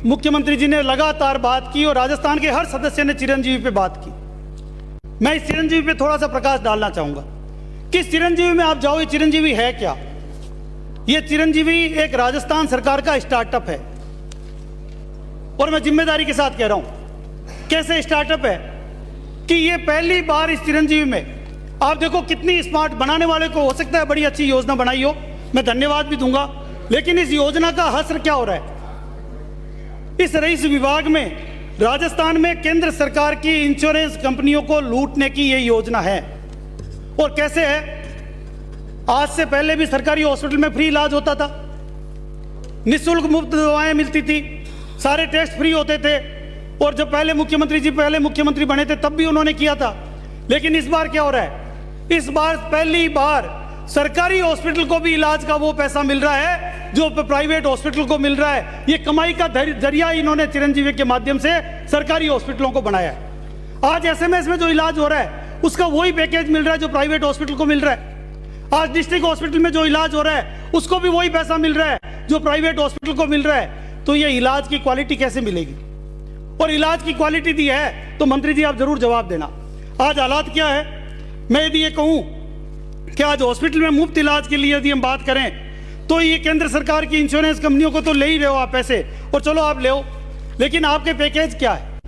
मुख्यमंत्री जी ने लगातार बात की और राजस्थान के हर सदस्य ने चिरंजीवी पे बात की। मैं इस चिरंजीवी पे थोड़ा सा प्रकाश डालना चाहूंगा कि चिरंजीवी में आप जाओ, ये चिरंजीवी है क्या? ये चिरंजीवी एक राजस्थान सरकार का स्टार्टअप है और मैं जिम्मेदारी के साथ कह रहा हूं। कैसे स्टार्टअप है कि ये पहली बार इस चिरंजीवी में आप देखो कितनी स्मार्ट, बनाने वाले को हो सकता है बड़ी अच्छी योजना बनाई हो, मैं धन्यवाद भी दूंगा, लेकिन इस योजना का हश्र क्या हो रहा है? इस रईस विभाग में राजस्थान में केंद्र सरकार की इंश्योरेंस कंपनियों को लूटने की ये योजना है। और कैसे है? आज से पहले भी सरकारी हॉस्पिटल में फ्री इलाज होता था, निःशुल्क मुफ्त दवाएं मिलती थी, सारे टेस्ट फ्री होते थे। और जब पहले मुख्यमंत्री बने थे तब भी उन्होंने किया था। लेकिन इस बार क्या हो रहा है? इस बार पहली बार सरकारी हॉस्पिटल को भी इलाज का वो पैसा मिल रहा है जो प्राइवेट हॉस्पिटल को मिल रहा है। ये कमाई का जरिया इन्होंने चिरंजीवी के माध्यम से सरकारी हॉस्पिटलों को बनाया है। आज एसएमएस में जो इलाज हो रहा है उसका वही पैकेज मिल रहा है जो प्राइवेट हॉस्पिटल को मिल रहा है। आज डिस्ट्रिक्ट हॉस्पिटल में जो इलाज हो रहा है उसको भी वही पैसा मिल रहा है जो प्राइवेट हॉस्पिटल को मिल रहा है। तो ये इलाज की क्वालिटी कैसे मिलेगी? और इलाज की क्वालिटी दी है तो मंत्री जी आप जरूर जवाब देना। आज हालात क्या है? मैं यदि ये कहूं कि आज हॉस्पिटल में मुफ्त इलाज के लिए यदि हम बात करें तो ये केंद्र सरकार की इंश्योरेंस कंपनियों को तो ले ही रहे हो आप पैसे, और चलो आप ले हो, लेकिन आपके पैकेज क्या है?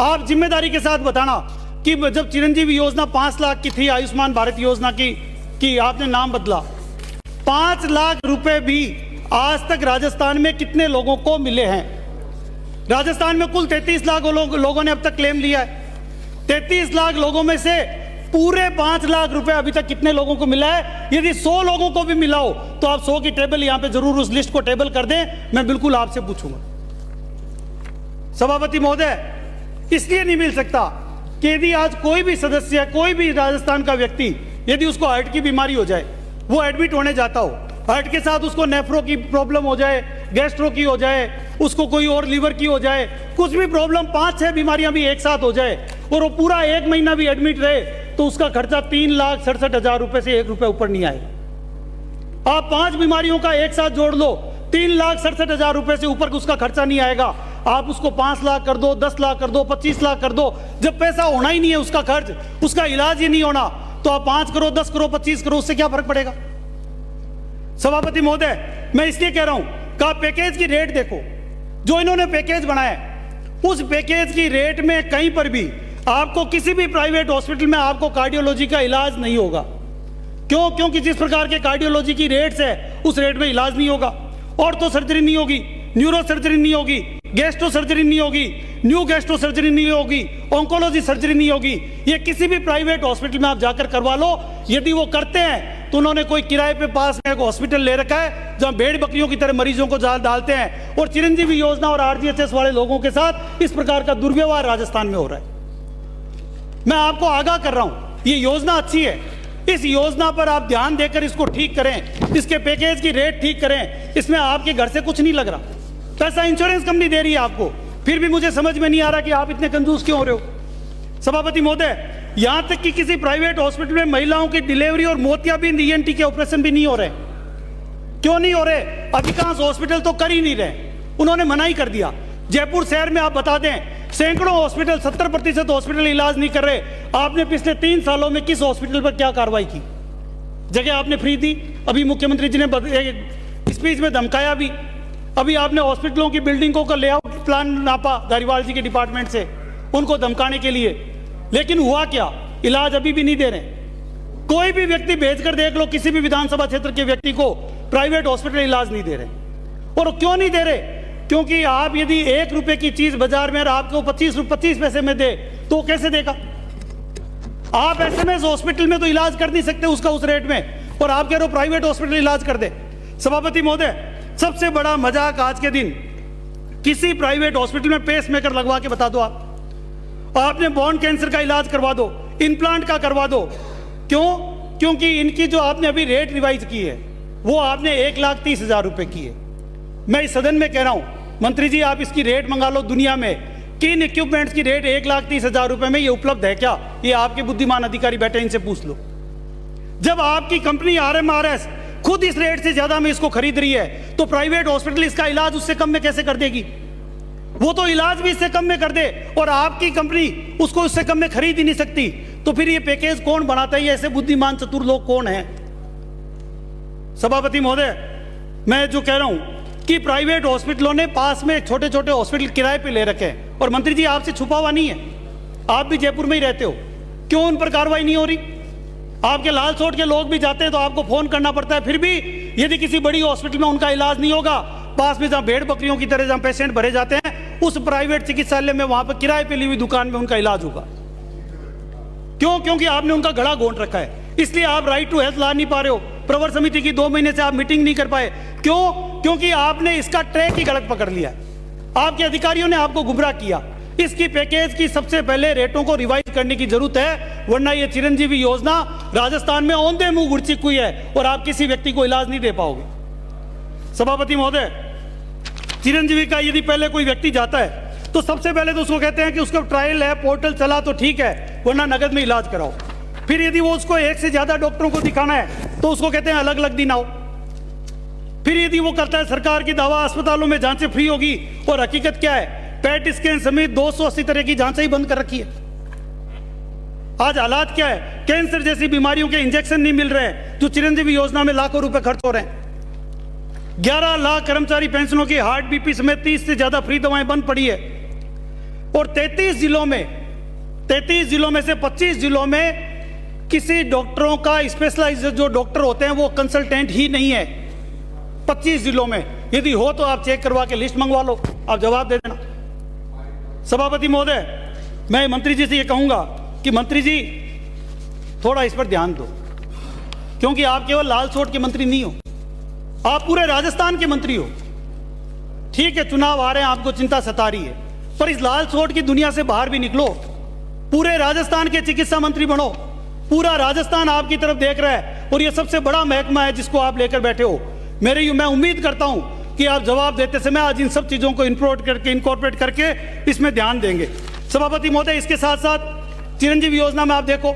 आप जिम्मेदारी के साथ बताना कि जब चिरंजीवी योजना 5 लाख की थी, आयुष्मान भारत योजना की आपने नाम बदला, 5 लाख रुपए भी आज तक राजस्थान में कितने लोगों को मिले हैं? राजस्थान में कुल 33 लाख लोगों ने अब तक क्लेम लिया है। 33 लाख लोगों में से पूरे 5 लाख रुपए अभी तक कितने लोगों को मिला है? यदि 100 लोगों को भी मिला हो तो आप 100 की टेबल यहां पे जरूर उस लिस्ट को टेबल कर दें, मैं बिल्कुल आपसे पूछूंगा। सभापति महोदय, इसलिए नहीं मिल सकता कि यदि आज कोई भी सदस्य, कोई भी राजस्थान का व्यक्ति यदि उसको हार्ट की बीमारी हो जाए, वो एडमिट होने जाता हो, हार्ट के साथ उसको नेफ्रो की प्रॉब्लम हो जाए, गैस्ट्रो की हो जाए, उसको कोई और लीवर की हो जाए, कुछ भी प्रॉब्लम, 5-6 बीमारियां भी एक साथ हो जाए और वो पूरा 1 महीना भी एडमिट रहे तो उसका खर्चा 3,67,000 रुपए से 1 रुपए ऊपर नहीं आएगा। आप 5 बीमारियों का एक साथ जोड़ लो, 3,67,000 रुपए से ऊपर उसका खर्चा नहीं आएगा। आप उसको 5 लाख कर दो, 10 लाख कर दो, 25 लाख कर दो, जब पैसा होना ही नहीं है उसका खर्च, उसका इलाज ही नहीं होना, तो आप 5 करो, 10 करो, 25 करो, उससे क्या फर्क पड़ेगा? सभापति महोदय, मैं इसलिए कह रहा हूं कि आप पैकेज की रेट देखो, जो इन्होंने पैकेज बनाया उस पैकेज की रेट में कहीं पर भी आपको किसी भी प्राइवेट हॉस्पिटल में आपको कार्डियोलॉजी का इलाज नहीं होगा। क्यों? क्योंकि जिस प्रकार के कार्डियोलॉजी की रेट्स है उस रेट में इलाज नहीं होगा। ऑर्थो सर्जरी नहीं होगी, न्यूरो सर्जरी नहीं होगी, गैस्ट्रो सर्जरी नहीं होगी, न्यू गैस्ट्रो सर्जरी नहीं होगी, ऑन्कोलॉजी सर्जरी नहीं होगी। ये किसी भी प्राइवेट हॉस्पिटल में आप जाकर करवा लो। यदि वो करते हैं तो उन्होंने कोई किराए पे पास में एक हॉस्पिटल ले रखा है जहां भेड़ बकरियों की तरह मरीजों को डालते हैं, और चिरंजीवी योजना और आरजीएचएस वाले लोगों के साथ इस प्रकार का दुर्व्यवहार राजस्थान में हो रहा है। मैं आपको आगाह कर रहा हूं, ये योजना अच्छी है, इस योजना पर आप ध्यान देकर इसको ठीक करें, इसके पैकेज की रेट ठीक करें। इसमें आपके घर से कुछ नहीं लग रहा, पैसा इंश्योरेंस कंपनी दे रही है आपको, फिर भी मुझे समझ में नहीं आ रहा कि आप इतने कंजूस क्यों हो रहे हो। सभापति महोदय, यहां तक कि किसी प्राइवेट हॉस्पिटल में महिलाओं की डिलीवरी और मोतियाबिंद ईएनटी के ऑपरेशन भी नहीं हो रहे। क्यों नहीं हो रहे? अधिकांश हॉस्पिटल तो कर ही नहीं रहे, उन्होंने मनाही कर दिया। जयपुर शहर में आप बता दें, सैकड़ों हॉस्पिटल, 70% हॉस्पिटल इलाज नहीं कर रहे। आपने पिछले 3 सालों में किस हॉस्पिटल पर क्या कार्रवाई की? जगह आपने फ्री दी, अभी मुख्यमंत्री जी ने स्पीच में धमकाया भी। अभी आपने हॉस्पिटलों की बिल्डिंगों का लेआउट प्लान नापा धारीवाल जी के डिपार्टमेंट से, उनको धमकाने के लिए, लेकिन हुआ क्या? इलाज अभी भी नहीं दे रहे। कोई भी व्यक्ति भेजकर देख लो, किसी भी विधानसभा क्षेत्र के व्यक्ति को प्राइवेट हॉस्पिटल इलाज नहीं दे रहे। और क्यों नहीं दे रहे? क्योंकि आप यदि 1 रुपए की चीज बाजार में आपको 25 पैसे में दे तो कैसे देगा? आप एसएमएस हॉस्पिटल में तो इलाज कर नहीं सकते उसका उस रेट में, और आप कह रहे हो प्राइवेट हॉस्पिटल इलाज कर दे। सभापति महोदय, सबसे बड़ा मजाक आज के दिन, किसी प्राइवेट हॉस्पिटल में पेस मेकर लगवा के बता दो, आपने बोन कैंसर का इलाज करवा दो, इम्प्लांट का करवा दो। क्यों? क्योंकि इनकी जो आपने अभी रेट रिवाइज की है वो आपने 1,30,000 रुपए की है। मैं इस सदन में कह रहा हूं, मंत्री जी आप इसकी रेट मंगा लो, दुनिया में किन इक्विपमेंट्स की रेट 1,30,000 रुपए में ये उपलब्ध है क्या? ये आपके बुद्धिमान अधिकारी बैठे, इनसे पूछ लो। जब आपकी कंपनी आरएमआरएस खुद इस रेट से ज्यादा में इसको खरीद रही है, तो प्राइवेट हॉस्पिटल इसका इलाज उससे कम में कैसे कर देगी? वो तो इलाज भी इससे कम में कर दे और आपकी कंपनी उसको उससे कम में खरीद ही नहीं सकती। तो फिर ये पैकेज कौन बनाता है? ये ऐसे बुद्धिमान चतुर लोग कौन हैं? सभापति महोदय, मैं जो कह रहा हूं कि प्राइवेट हॉस्पिटलों ने पास में छोटे छोटे हॉस्पिटल किराए पे ले रखे हैं, और मंत्री जी आपसे छुपा हुआ नहीं है, आप भी जयपुर में ही रहते हो, क्यों उन पर कार्रवाई नहीं हो रही? आपके लाल सोट के लोग भी जाते हैं तो आपको फोन करना पड़ता है, फिर भी यदि किसी बड़ी हॉस्पिटल में उनका इलाज नहीं होगा, पास में जहां भेड़ बकरियों की तरह जहां पेशेंट भरे जाते हैं, उस प्राइवेट चिकित्सालय में वहां पर किराए पे ली हुई दुकान में उनका इलाज होगा। क्यों? क्योंकि आपने उनका गला घोंट रखा है, इसलिए आप राइट टू हेल्थ ला नहीं पा रहे हो। प्रवर समिति की 2 महीने से आप मीटिंग नहीं कर पाए, क्यों? क्योंकि आपने इसका ट्रैक ही गलत पकड़ लिया, आपके अधिकारियों ने आपको गुमराह किया। इसकी पैकेज की सबसे पहले रेटों को रिवाइज करने की जरूरत है, वरना ये चिरंजीवी योजना राजस्थान में औंधे मुंह गुड़ चिक हुई है और आप किसी व्यक्ति को इलाज नहीं दे पाओगे। सभापति महोदय, चिरंजीवी का यदि पहले कोई व्यक्ति जाता है तो सबसे पहले तो उसको कहते हैं कि उसका ट्रायल है, पोर्टल चला तो ठीक है, वरना नगद में इलाज कराओ। फिर यदि वो उसको 1 से ज्यादा डॉक्टरों को दिखाना है तो उसको कहते हैं अलग अलग दिन आओ। फिर यदि वो करता है सरकार की दावा अस्पतालों में जांचें फ्री होगी, और हकीकत क्या है? पेट स्कैन समेत 280 तरह की जांचें ही बंद कर रखी है। आज हालात क्या है? कैंसर जैसी बीमारियों के इंजेक्शन नहीं मिल रहे हैं, जो चिरंजीवी योजना में लाखों रुपए खर्च हो रहे हैं। 11 लाख कर्मचारी पेंशनों की हार्ट बीपी समेत 30 से ज्यादा फ्री दवाएं बंद पड़ी है, और 33 जिलों में से 25 जिलों में किसी डॉक्टरों का स्पेशलाइज्ड जो डॉक्टर होते हैं वो कंसल्टेंट ही नहीं है। 25 जिलों में, यदि हो तो आप चेक करवा के लिस्ट मंगवा लो, आप जवाब दे देना। सभापति महोदय, मैं मंत्री जी से ये कहूंगा कि मंत्री जी थोड़ा इस पर ध्यान दो, क्योंकि आप केवल लाल सोट के मंत्री नहीं हो, आप पूरे राजस्थान के मंत्री हो। ठीक है, चुनाव आ रहे हैं, आपको चिंता सता रही है, पर इस लाल सोट की दुनिया से बाहर भी निकलो, पूरे राजस्थान के चिकित्सा मंत्री बनो। पूरा राजस्थान आपकी तरफ देख रहा है, और यह सबसे बड़ा महकमा है जिसको आप लेकर बैठे हो। मैं उम्मीद करता हूं कि आप जवाब देते समय आज इन सब चीजों को इनकॉर्पोरेट करके इसमें ध्यान देंगे। सभापति महोदय, इसके साथ साथ चिरंजीवी योजना में आप देखो,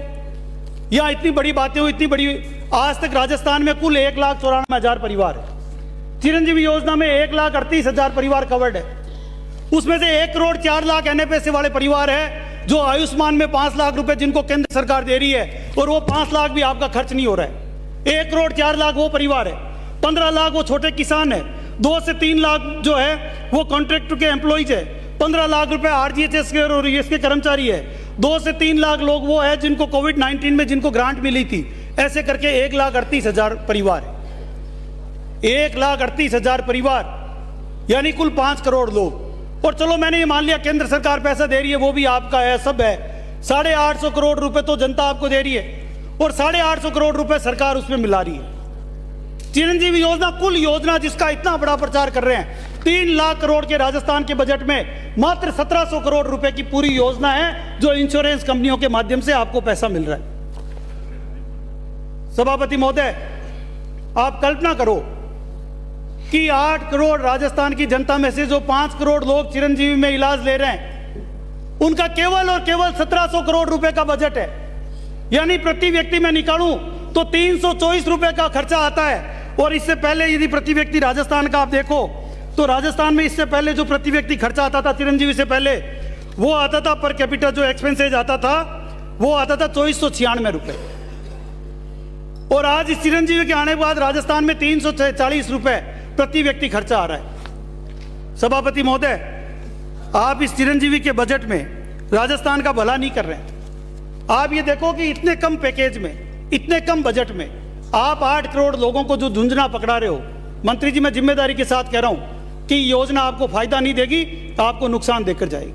यहां इतनी बड़ी बातें हुई, इतनी बड़ी, आज तक राजस्थान में कुल 1,94,000 परिवार है। चिरंजीवी योजना में 1,38,000 परिवार कवर्ड है, उसमें से 1,04,00,000 NFS वाले परिवार है, जो आयुष्मान में 5 लाख रुपए जिनको केंद्र सरकार दे रही है, और वो 5 लाख भी आपका खर्च नहीं हो रहा है। 1,04,00,000 वो परिवार है, 15 लाख वो छोटे किसान है, 2 से 3 लाख जो है वो कॉन्ट्रैक्ट के एम्प्लॉइज है, 15 लाख रुपए RGHS के और इसके कर्मचारी है, 2 से 3 लाख लोग वो है जिनको कोविड-19 में जिनको ग्रांट मिली थी। ऐसे करके 1,38,000 परिवार है, 1,38,000 परिवार, यानी कुल 5 करोड़ लोग। और चलो मैंने ये मान लिया केंद्र सरकार पैसा दे रही है, वो भी आपका है, सब है। 850 करोड़ रुपए तो जनता आपको दे रही है, और 850 करोड़ रुपए सरकार उसमें मिला रही है। चिरंजीवी योजना, कुल योजना जिसका इतना बड़ा प्रचार कर रहे हैं, 3 लाख करोड़ के राजस्थान के बजट में मात्र 1700 करोड़ रुपए की पूरी योजना है, जो इंश्योरेंस कंपनियों के माध्यम से आपको पैसा मिल रहा है। सभापति महोदय, आप कल्पना करो कि 8 करोड़ राजस्थान की जनता में से जो 5 करोड़ लोग चिरंजीवी में इलाज ले रहे हैं, उनका केवल और केवल 1700 करोड़ रुपए का बजट है। यानी प्रति व्यक्ति मैं निकालूं तो 324 रुपए का खर्चा आता है। और इससे पहले यदि प्रति व्यक्ति राजस्थान का आप देखो, तो राजस्थान में इससे पहले जो प्रति व्यक्ति खर्चा आता था चिरंजीवी से पहले, वो आता था पर कैपिटा जो एक्सपेंसेज आता था, वो आता था 2496 रुपए, और आज इस चिरंजीवी के आने के बाद राजस्थान में 340 रुपए प्रति व्यक्ति खर्चा आ रहा है। सभापति महोदय, आप इस चिरंजीवी के बजट में राजस्थान का भला नहीं कर रहे हैं। आप ये देखो कि इतने कम पैकेज में, इतने कम बजट में आप 8 करोड़ लोगों को जो झुंझुना पकड़ा रहे हो। मंत्री जी, मैं जिम्मेदारी के साथ कह रहा हूं कि योजना आपको फायदा नहीं देगी, आपको नुकसान देकर जाएगी,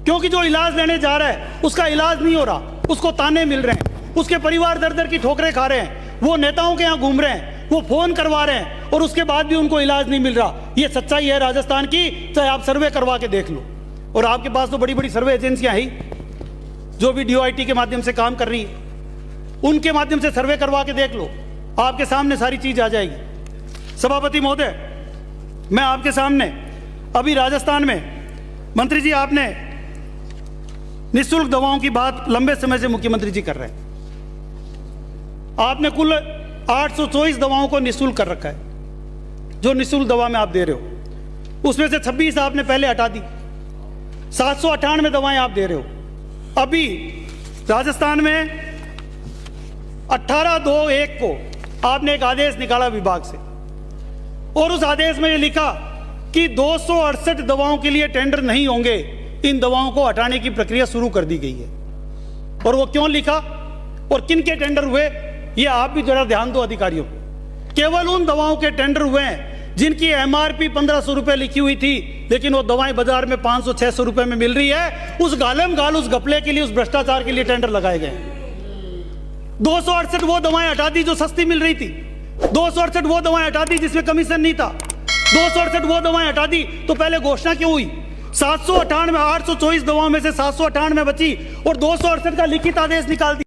क्योंकि जो इलाज लेने जा रहा है उसका इलाज नहीं हो रहा, उसको ताने मिल रहे हैं, उसके परिवार दर दर की ठोकरें खा रहे हैं, वो नेताओं के यहाँ घूम रहे हैं, वो फोन करवा रहे हैं, और उसके बाद भी उनको इलाज नहीं मिल रहा। ये सच्चाई है राजस्थान की, चाहे आप सर्वे करवा के देख लो। और आपके पास तो बड़ी बड़ी सर्वे एजेंसियां हैं जो भी DOIT के माध्यम से काम कर रही है, उनके माध्यम से सर्वे करवा के देख लो, आपके सामने सारी चीज आ जाएगी। सभापति महोदय, मैं आपके सामने अभी राजस्थान में, मंत्री जी आपने निःशुल्क दवाओं की बात लंबे समय से मुख्यमंत्री जी कर रहे हैं। आपने कुल 824 दवाओं को निःशुल्क कर रखा है। जो निःशुल्क दवा में आप दे रहे हो उसमें से 26 आपने पहले हटा दी, 798 दवाएं आप दे रहे हो। अभी राजस्थान में 18/2/1 को आपने एक आदेश निकाला विभाग से, और उस आदेश में ये लिखा कि 268 दवाओं के लिए टेंडर नहीं होंगे, इन दवाओं को हटाने की प्रक्रिया शुरू कर दी गई है। और वो क्यों लिखा और किन के टेंडर हुए, ये आप भी जरा ध्यान दो अधिकारियों। केवल उन दवाओं के टेंडर हुए हैं जिनकी MRP 1500 रुपए लिखी हुई थी, लेकिन वो दवाएं बाजार में 500-600 रुपए में मिल रही है। उस गालम गाल, उस घपले के लिए, उस भ्रष्टाचार के लिए टेंडर लगाए गए। 268 वो दवाएं हटा दी जो सस्ती मिल रही थी, 268 वो दवाएं हटा दी जिसमें कमीशन नहीं था, 268 वो दवाएं हटा दी। तो पहले घोषणा क्यों हुई? 798 824 दवाओं में से 798 बची और 268 का लिखित आदेश निकाल दिया।